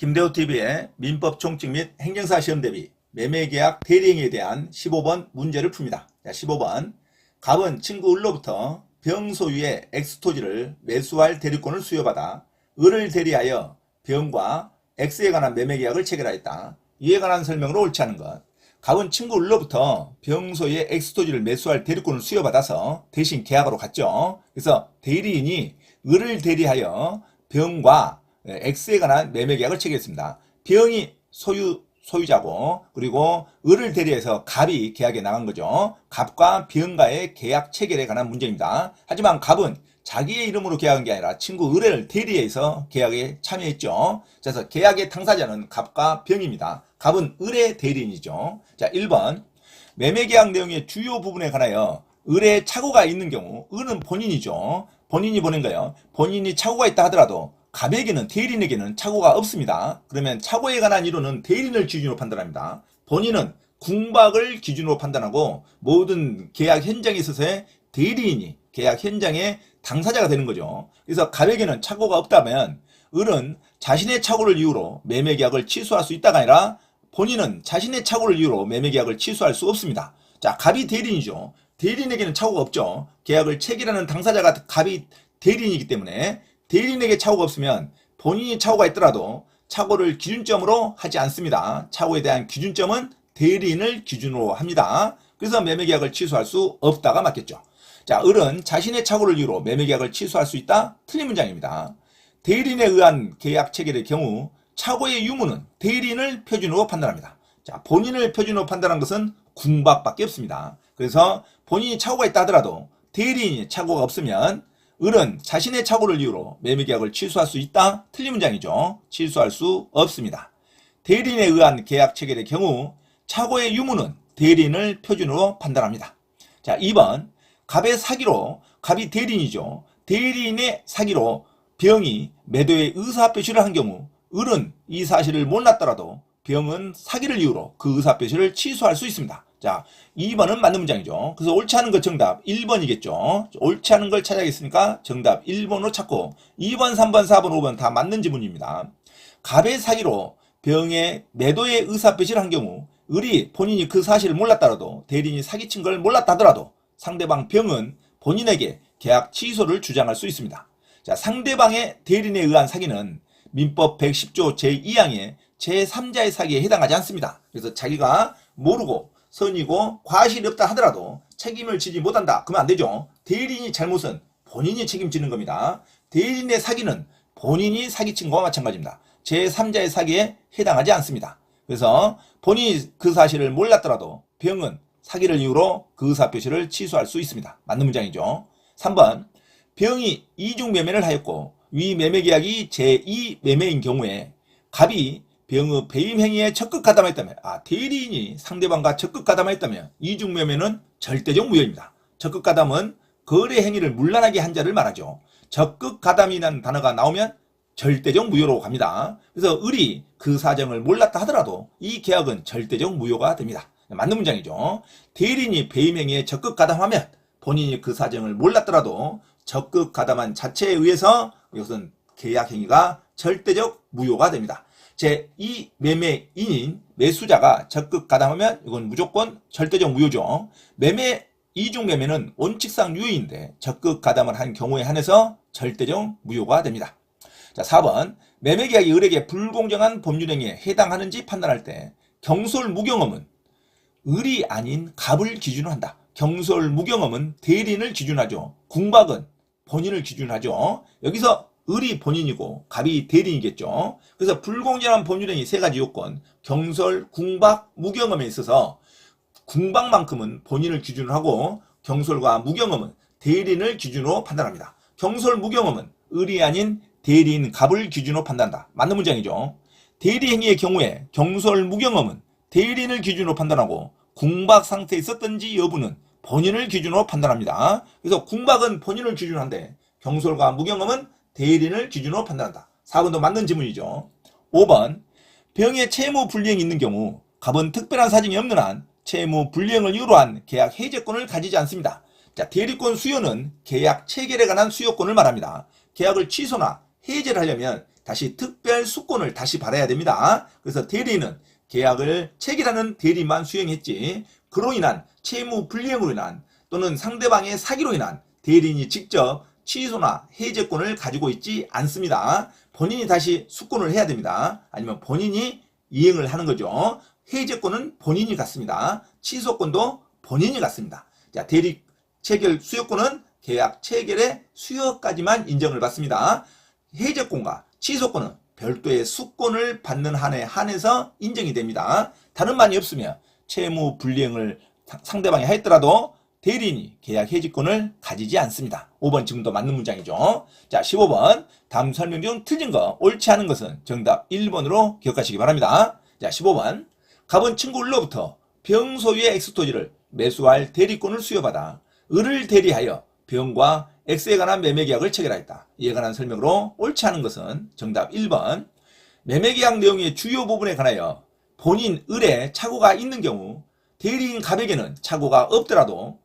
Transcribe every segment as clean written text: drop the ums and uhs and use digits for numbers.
김대호TV의 민법 총칙 및 행정사 시험 대비 매매계약 대리행위에 대한 15번 문제를 풉니다. 자, 15번. 갑은 친구 을로부터 병 소유의 X토지를 매수할 대리권을 수여받아 을을 대리하여 병과 X에 관한 매매계약을 체결하였다. 이에 관한 설명으로 옳지 않은 것. 갑은 친구 을로부터 병 소유의 X토지를 매수할 대리권을 수여받아서 대신 계약으로 갔죠. 그래서 대리인이 을을 대리하여 병과 X에 관한 매매계약을 체결했습니다. 병이 소유자고 그리고 을을 대리해서 갑이 계약에 나간 거죠. 갑과 병과의 계약 체결에 관한 문제입니다. 하지만 갑은 자기의 이름으로 계약한 게 아니라 친구 을을 대리해서 계약에 참여했죠. 그래서 계약의 당사자는 갑과 병입니다. 갑은 을의 대리인이죠. 자, 1번. 매매계약 내용의 주요 부분에 관하여 을의 착오가 있는 경우 을은 본인이죠. 본인이 보낸 거예요. 본인이 착오가 있다 하더라도 갑에게는 대리인에게는 착오가 없습니다. 그러면 착오에 관한 이론은 대리인을 기준으로 판단합니다. 본인은 궁박을 기준으로 판단하고 모든 계약 현장에 있어서의 대리인이 계약 현장의 당사자가 되는 거죠. 그래서 갑에게는 착오가 없다면 을은 자신의 착오를 이유로 매매계약을 취소할 수 있다가 아니라 본인은 자신의 착오를 이유로 매매계약을 취소할 수 없습니다. 자, 갑이 대리인이죠. 대리인에게는 착오가 없죠. 계약을 체결하는 당사자가 갑이 대리인이기 때문에 대리인에게 착오가 없으면 본인이 착오가 있더라도 착오를 기준점으로 하지 않습니다. 착오에 대한 기준점은 대리인을 기준으로 합니다. 그래서 매매계약을 취소할 수 없다가 맞겠죠. 자, 을은 자신의 착오를 이유로 매매계약을 취소할 수 있다? 틀린 문장입니다. 대리인에 의한 계약 체결의 경우 착오의 유무는 대리인을 표준으로 판단합니다. 자, 본인을 표준으로 판단한 것은 궁박밖에 없습니다. 그래서 본인이 착오가 있다 하더라도 대리인이 착오가 없으면 을은 자신의 착오를 이유로 매매계약을 취소할 수 있다? 틀린 문장이죠. 취소할 수 없습니다. 대리인에 의한 계약 체결의 경우 착오의 유무는 대리인을 표준으로 판단합니다. 자, 2번. 갑의 사기로, 갑이 대리인이죠. 대리인의 사기로 병이 매도의 의사표시를 한 경우 을은 이 사실을 몰랐더라도 병은 사기를 이유로 그 의사표시를 취소할 수 있습니다. 자, 2번은 맞는 문장이죠. 그래서 옳지 않은 것 정답 1번이겠죠. 옳지 않은 걸 찾아야겠으니까 정답 1번으로 찾고 2번, 3번, 4번, 5번 다 맞는 지문입니다. 갑의 사기로 병의 매도의 의사표시를 한 경우 을이 본인이 그 사실을 몰랐더라도 대리인이 사기친 걸 몰랐다 하더라도 상대방 병은 본인에게 계약 취소를 주장할 수 있습니다. 자, 상대방의 대리인에 의한 사기는 민법 110조 제2항의 제3자의 사기에 해당하지 않습니다. 그래서 자기가 모르고 선이고 과실이 없다 하더라도 책임을 지지 못한다. 그러면 안 되죠. 대리인이 잘못은 본인이 책임지는 겁니다. 대리인의 사기는 본인이 사기친 것과 마찬가지입니다. 제3자의 사기에 해당하지 않습니다. 그래서 본인이 그 사실을 몰랐더라도 병은 사기를 이유로 그 의사표시를 취소할 수 있습니다. 맞는 문장이죠. 3번. 병이 이중매매를 하였고 위 매매계약이 제2매매인 경우에 갑이 병의 배임 행위에 적극 가담했다면, 대리인이 상대방과 적극 가담했다면 이중매매는 절대적 무효입니다. 적극 가담은 거래 행위를 문란하게 한 자를 말하죠. 적극 가담이라는 단어가 나오면 절대적 무효로 갑니다. 그래서 을이 그 사정을 몰랐다 하더라도 이 계약은 절대적 무효가 됩니다. 맞는 문장이죠. 대리인이 배임 행위에 적극 가담하면 본인이 그 사정을 몰랐더라도 적극 가담한 자체에 의해서 이것은 계약 행위가 절대적 무효가 됩니다. 제2 매매인인 매수자가 적극 가담하면 이건 무조건 절대적 무효죠. 이중 매매는 원칙상 유효인데 적극 가담을 한 경우에 한해서 절대적 무효가 됩니다. 자, 4번. 매매계약이 을에게 불공정한 법률행위에 해당하는지 판단할 때 경솔무경험은 을이 아닌 갑을 기준으로 한다. 경솔무경험은 대리인을 기준하죠. 궁박은 본인을 기준하죠. 여기서 을이 본인이고 갑이 대리인이겠죠. 그래서 불공정한 법률행위 세 가지 요건, 경솔, 궁박, 무경험에 있어서 궁박만큼은 본인을 기준으로 하고 경솔과 무경험은 대리인을 기준으로 판단합니다. 경솔, 무경험은 을이 아닌 대리인 갑을 기준으로 판단한다. 맞는 문장이죠. 대리행위의 경우에 경솔, 무경험은 대리인을 기준으로 판단하고 궁박 상태에 있었던지 여부는 본인을 기준으로 판단합니다. 그래서 궁박은 본인을 기준으로 한데 경솔과 무경험은 대리인을 기준으로 판단한다. 4번도 맞는 지문이죠. 5번. 병의 채무 불이행이 있는 경우 갑은 특별한 사정이 없는 한 채무 불이행을 이유로 한 계약 해제권을 가지지 않습니다. 자, 대리권 수요는 계약 체결에 관한 수요권을 말합니다. 계약을 취소나 해제를 하려면 다시 특별 수권을 다시 받아야 됩니다. 그래서 대리인은 계약을 체결하는 대리인만 수행했지 그로 인한 채무 불이행으로 인한 또는 상대방의 사기로 인한 대리인이 직접 취소나 해제권을 가지고 있지 않습니다. 본인이 다시 수권을 해야 됩니다. 아니면 본인이 이행을 하는 거죠. 해제권은 본인이 갖습니다. 취소권도 본인이 갖습니다. 자, 대리 체결 수요권은 계약 체결의 수요까지만 인정을 받습니다. 해제권과 취소권은 별도의 수권을 받는 한에 한해서 인정이 됩니다. 다른 반이 없으면 채무 불이행을 상대방이 하였더라도 대리인이 계약 해지권을 가지지 않습니다. 5번 지금도 맞는 문장이죠. 자, 15번 다음 설명 중 틀린 거, 옳지 않은 것은 정답 1번으로 기억하시기 바랍니다. 자, 15번 갑은 친구 을로부터 병 소유의 X토지를 매수할 대리권을 수여받아 을을 대리하여 병과 X에 관한 매매계약을 체결하였다. 이에 관한 설명으로 옳지 않은 것은 정답 1번 매매계약 내용의 주요 부분에 관하여 본인 을에 착오가 있는 경우 대리인 갑에게는 착오가 없더라도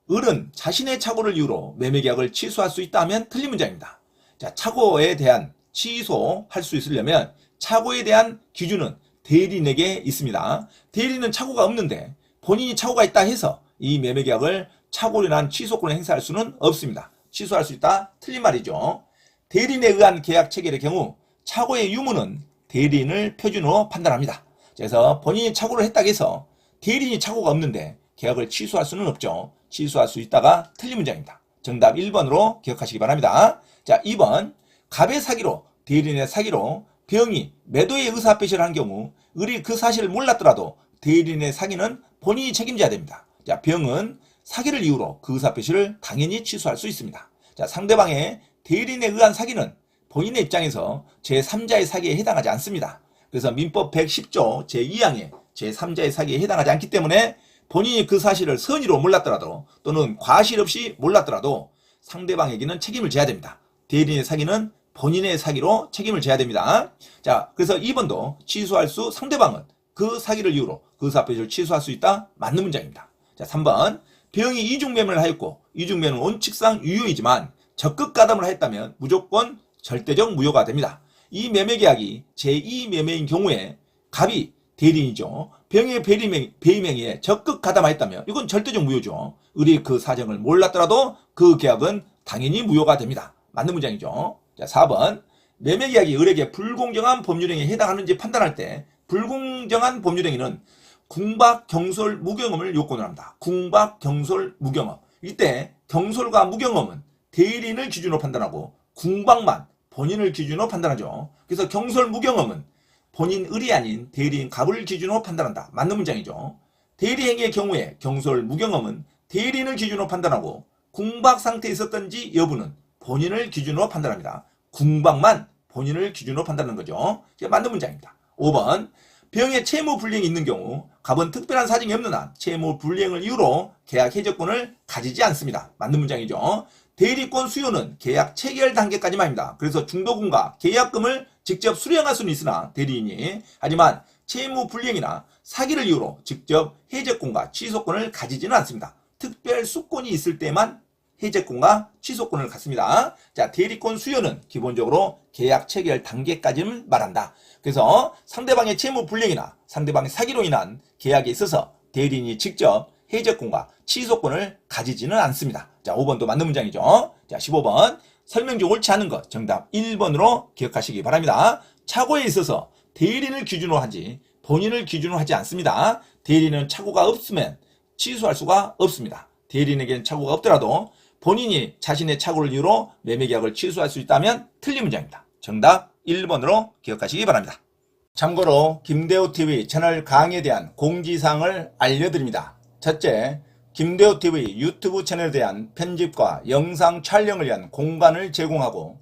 을은 자신의 착오를 이유로 매매계약을 취소할 수 있다 하면 틀린 문장입니다. 자, 착오에 대한 취소할 수 있으려면 착오에 대한 기준은 대리인에게 있습니다. 대리인은 착오가 없는데 본인이 착오가 있다 해서 이 매매계약을 착오로 인한 취소권을 행사할 수는 없습니다. 취소할 수 있다? 틀린 말이죠. 대리인에 의한 계약 체결의 경우 착오의 유무는 대리인을 표준으로 판단합니다. 그래서 본인이 착오를 했다고 해서 대리인이 착오가 없는데 계약을 취소할 수는 없죠. 취소할 수 있다가 틀린 문장입니다. 정답 1번으로 기억하시기 바랍니다. 자, 2번 갑의 사기로 대리인의 사기로 병이 매도의 의사 표시를 한 경우 을이 그 사실을 몰랐더라도 대리인의 사기는 본인이 책임져야 됩니다. 자, 병은 사기를 이유로 그 의사 표시를 당연히 취소할 수 있습니다. 자, 상대방의 대리인에 의한 사기는 본인의 입장에서 제3자의 사기에 해당하지 않습니다. 그래서 민법 110조 제2항의 제3자의 사기에 해당하지 않기 때문에 본인이 그 사실을 선의로 몰랐더라도 또는 과실 없이 몰랐더라도 상대방에게는 책임을 져야 됩니다. 대리인의 사기는 본인의 사기로 책임을 져야 됩니다. 자, 그래서 2번도 취소할 수 상대방은 그 사기를 이유로 그 의사표시를 취소할 수 있다. 맞는 문장입니다. 자, 3번 병이 이중매매를 하였고 이중매매는 원칙상 유효이지만 적극 가담을 하였다면 무조건 절대적 무효가 됩니다. 이 매매계약이 제2매매인 경우에 갑이 대리인이죠. 병의 배임행위에 적극 가담하였다면 이건 절대적 무효죠. 을이 그 사정을 몰랐더라도 그 계약은 당연히 무효가 됩니다. 맞는 문장이죠. 자, 4번 매매계약이 을에게 불공정한 법률행위에 해당하는지 판단할 때 불공정한 법률행위는 궁박, 경솔, 무경험을 요건을 합니다. 궁박, 경솔, 무경험. 이때 경솔과 무경험은 대리인을 기준으로 판단하고 궁박만 본인을 기준으로 판단하죠. 그래서 경솔, 무경험은 본인 을이 아닌 대리인 갑을 기준으로 판단한다. 맞는 문장이죠. 대리행위의 경우에 경솔, 무경험은 대리인을 기준으로 판단하고 궁박 상태에 있었던지 여부는 본인을 기준으로 판단합니다. 궁박만 본인을 기준으로 판단하는 거죠. 이게 맞는 문장입니다. 5번 병의 채무 불이행이 있는 경우 갑은 특별한 사정이 없는 한 채무 불이행을 이유로 계약 해제권을 가지지 않습니다. 맞는 문장이죠. 대리권 수요는 계약 체결 단계까지만입니다. 그래서 중도금과 계약금을 직접 수령할 수는 있으나 대리인이 하지만 채무 불이행이나 사기를 이유로 직접 해제권과 취소권을 가지지는 않습니다. 특별 수권이 있을 때만 해제권과 취소권을 갖습니다. 자, 대리권 수요는 기본적으로 계약 체결 단계까지는 말한다. 그래서 상대방의 채무 불이행이나 상대방의 사기로 인한 계약에 있어서 대리인이 직접 해제권과 취소권을 가지지는 않습니다. 자, 5번도 맞는 문장이죠. 자, 15번 설명 중 옳지 않은 것 정답 1번으로 기억하시기 바랍니다. 착오에 있어서 대리인을 기준으로 하지 본인을 기준으로 하지 않습니다. 대리인은 착오가 없으면 취소할 수가 없습니다. 대리인에게는 착오가 없더라도 본인이 자신의 착오를 이유로 매매계약을 취소할 수 있다면 틀린 문장입니다. 정답 1번으로 기억하시기 바랍니다. 참고로 김대호TV 채널 강의에 대한 공지사항을 알려드립니다. 첫째, 김대호TV 유튜브 채널에 대한 편집과 영상 촬영을 위한 공간을 제공하고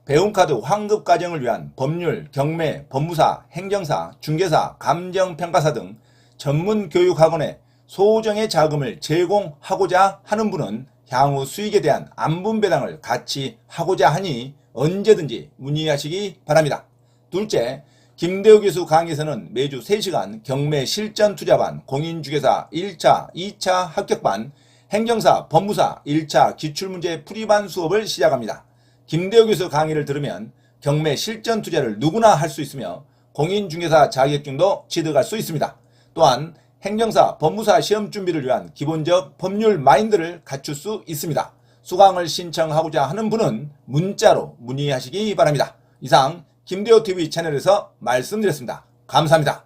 배움카드 환급과정을 위한 법률, 경매, 법무사, 행정사, 중개사, 감정평가사 등 전문 교육학원에 소정의 자금을 제공하고자 하는 분은 향후 수익에 대한 안분배당을 같이 하고자 하니 언제든지 문의하시기 바랍니다. 둘째, 김대호 교수 강의에서는 매주 3시간 경매 실전 투자반, 공인중개사 1차, 2차 합격반, 행정사, 법무사 1차 기출문제 풀이반 수업을 시작합니다. 김대호 교수 강의를 들으면 경매 실전 투자를 누구나 할 수 있으며 공인중개사 자격증도 취득할 수 있습니다. 또한 행정사, 법무사 시험 준비를 위한 기본적 법률 마인드를 갖출 수 있습니다. 수강을 신청하고자 하는 분은 문자로 문의하시기 바랍니다. 이상 김대호TV 채널에서 말씀드렸습니다. 감사합니다.